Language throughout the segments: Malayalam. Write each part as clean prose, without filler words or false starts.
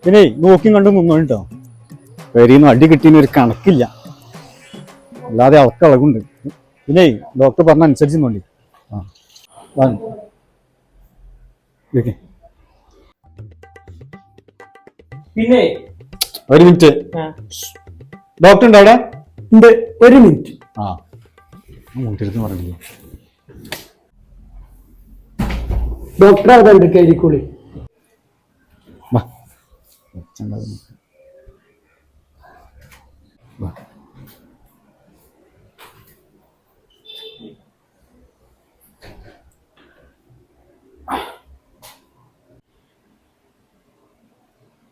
പിന്നെ നോക്കിയും കണ്ടും നിന്നോട്ടോ. പേരിന്ന് അടി കിട്ടിയതിന് ഒരു കണക്കില്ല, അല്ലാതെ അവർക്ക് ഇളകുണ്ട്. പിന്നെ ഡോക്ടർ പറഞ്ഞ അനുസരിച്ച് നോണ്ടി. പിന്നെ ഒരു മിനിറ്റ്, ഡോക്ടർ ഉണ്ടോ അവിടെ? ഉണ്ട്, ഒരു മിനിറ്റ്. മൂട്ടിരുന്ന് പറഞ്ഞില്ലേ ഡോക്ടർ അവിടെ ഉണ്ട്, കയറിക്കോളി.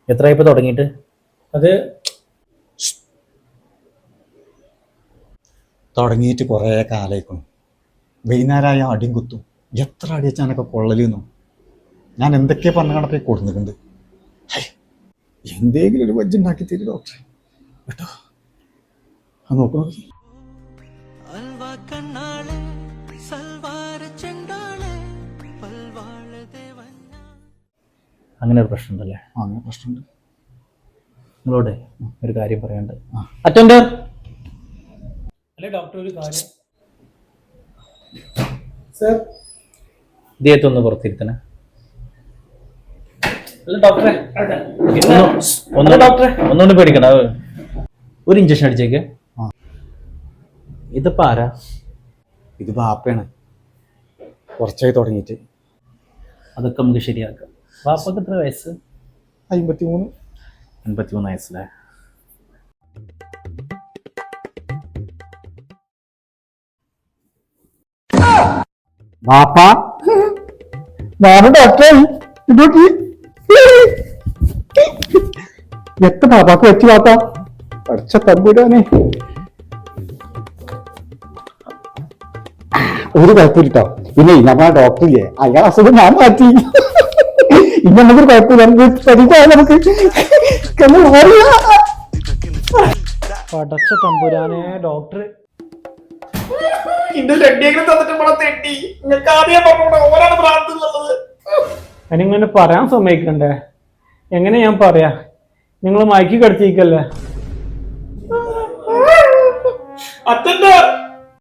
എത്രയായിപ്പോ തുടങ്ങിയിട്ട്? അത് തുടങ്ങിയിട്ട് കുറേ കാലായിക്കണം. വൈകുന്നേരമായ അടിയും കുത്തും. എത്ര അടി വെച്ചാനൊക്കെ കൊള്ളലെന്നു. ഞാൻ എന്തൊക്കെയാ പറഞ്ഞ കണക്കെ കൊടുക്കുന്നുണ്ട്. എന്തെങ്കിലും ഒരു വജ്ജ് ഉണ്ടാക്കി തരും ഡോക്ടറെ കേട്ടോ. അത് നോക്കണോ? അങ്ങനെ ഒരു പ്രശ്നമുണ്ടല്ലേ? അങ്ങനെ പ്രശ്നമുണ്ട്. നിങ്ങളോട് ഒരു കാര്യം പറയാനുണ്ട്. അറ്റൻഡർ. അല്ലെ ഡോക്ടർ, ഒരു കാര്യം. സർ, ഇദ്ദേഹത്തൊന്ന് പുറത്തിരുത്തണേ. അല്ല ഡോക്ടറെ, ഒന്നുകൊണ്ട് പേടിക്കണ്ട. ഒരു ഇഞ്ചക്ഷൻ അടിച്ചേക്ക്. ഇതിപ്പോ ആരാ? ഇത് ബാപ്പയാണ്. കുറച്ചായി തുടങ്ങിയിട്ട്. അതൊക്കെ നമുക്ക് ശരിയാക്കാം. ബാപ്പക്ക് എത്ര വയസ്സ്? 53. 53 വയസ്സിലെ. ബാപ്പ, ഞാൻ ഡോക്ടറെ എത്ര ബാപ്പാക്ക് വെച്ച് ബാപ്പ പഠിച്ച തമ്പൂരാനെ. ഒരു കുഴപ്പമില്ല. പിന്നെ നമ്മളെ ഡോക്ടറില്ലേ, അയാൾ അസുഖം ഞാൻ മാറ്റി. ഇനി നമുക്കൊരു കുഴപ്പമില്ല, നമുക്ക് പടച്ച തമ്പുരാനെ. ഡോക്ടർ അതിനിങ്ങനെ പറയാൻ സമ്മതിക്കണ്ടേ? എങ്ങനെ ഞാൻ പറയാ? നിങ്ങൾ മയക്കി കിടത്തിക്കല്ലേ? അറ്റൻഡർ